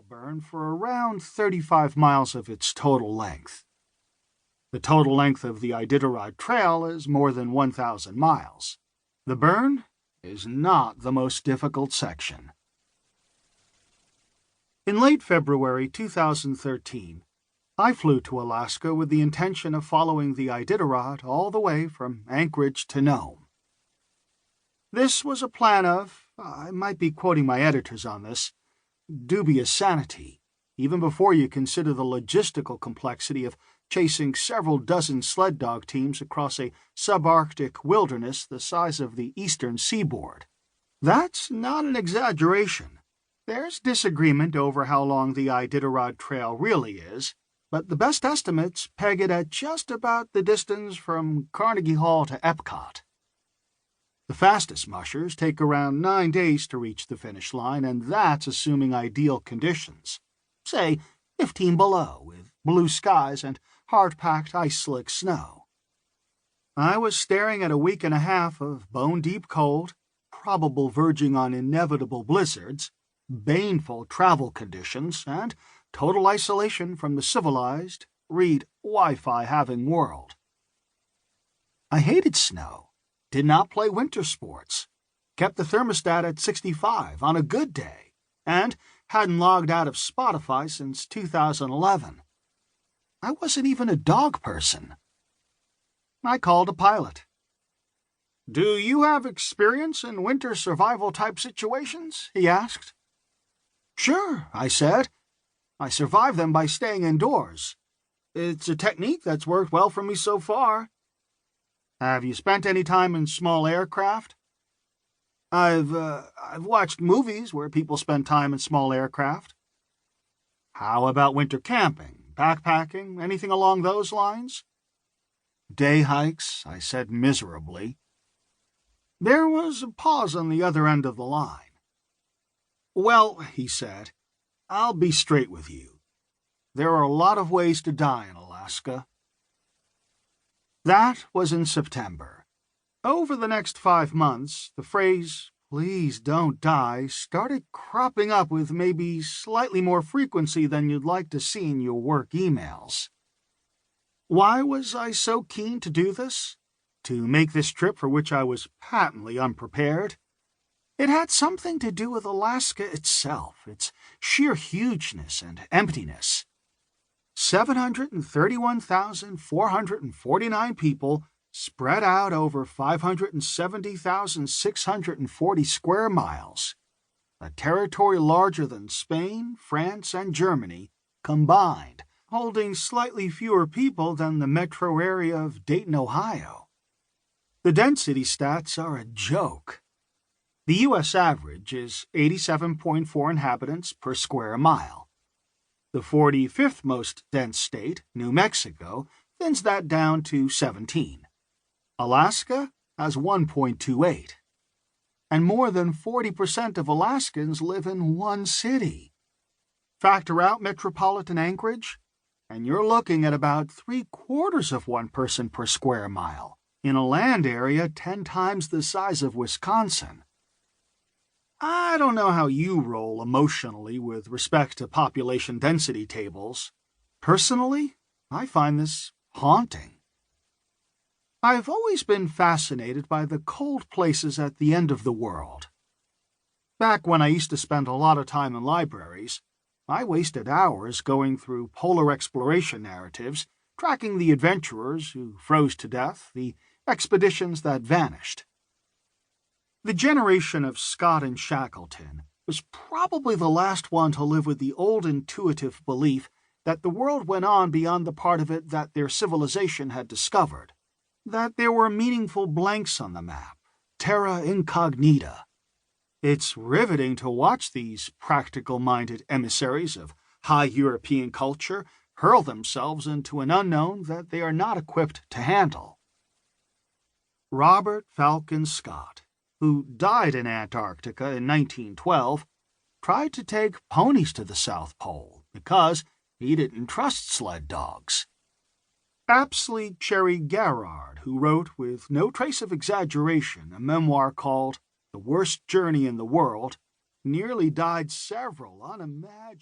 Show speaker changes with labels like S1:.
S1: burn for around 35 miles of its total length. The total length of the Iditarod Trail is more than 1,000 miles. The burn is not the most difficult section. In late February 2013, I flew to Alaska with the intention of following the Iditarod all the way from Anchorage to Nome. This was a plan of, I might be quoting my editors on this, dubious sanity, even before you consider the logistical complexity of chasing several dozen sled dog teams across a subarctic wilderness the size of the eastern seaboard. That's not an exaggeration. There's disagreement over how long the Iditarod Trail really is, but the best estimates peg it at just about the distance from Carnegie Hall to Epcot. The fastest mushers take around 9 days to reach the finish line, and that's assuming ideal conditions. Say, 15 below, with blue skies and hard-packed ice-slick snow. I was staring at a week and a half of bone-deep cold, probable verging on inevitable blizzards, baneful travel conditions, and total isolation from the civilized, read Wi-Fi having world. I hated snow, did not play winter sports, kept the thermostat at 65 on a good day, and hadn't logged out of Spotify since 2011. I wasn't even a dog person. I called a pilot. "Do you have experience in winter survival-type situations?" he asked. "Sure," I said. "I survive them by staying indoors. It's a technique that's worked well for me so far." "Have you spent any time in small aircraft?" I've watched movies where people spend time in small aircraft." "How about winter camping, backpacking, anything along those lines?" "Day hikes," I said miserably. There was a pause on the other end of the line. "Well," he said, "I'll be straight with you. There are a lot of ways to die in Alaska." That was in September. Over the next 5 months, the phrase, "please don't die," started cropping up with maybe slightly more frequency than you'd like to see in your work emails. Why was I so keen to do this? To make this trip for which I was patently unprepared? It had something to do with Alaska itself, its sheer hugeness and emptiness. 731,449 people spread out over 570,640 square miles, a territory larger than Spain, France, and Germany combined, holding slightly fewer people than the metro area of Dayton, Ohio. The density stats are a joke. The U.S. average is 87.4 inhabitants per square mile. The 45th most dense state, New Mexico, thins that down to 17. Alaska has 1.28. And more than 40% of Alaskans live in one city. Factor out metropolitan Anchorage, and you're looking at about 3/4 of one person per square mile, in a land area 10 times the size of Wisconsin. I don't know how you roll emotionally with respect to population density tables. Personally, I find this haunting. I've always been fascinated by the cold places at the end of the world. Back when I used to spend a lot of time in libraries, I wasted hours going through polar exploration narratives, tracking the adventurers who froze to death, the expeditions that vanished. The generation of Scott and Shackleton was probably the last one to live with the old intuitive belief that the world went on beyond the part of it that their civilization had discovered, that there were meaningful blanks on the map, terra incognita. It's riveting to watch these practical-minded emissaries of high European culture hurl themselves into an unknown that they are not equipped to handle. Robert Falcon Scott, who died in Antarctica in 1912, tried to take ponies to the South Pole because he didn't trust sled dogs. Apsley Cherry Garrard, who wrote, with no trace of exaggeration, a memoir called The Worst Journey in the World, nearly died several unimaginable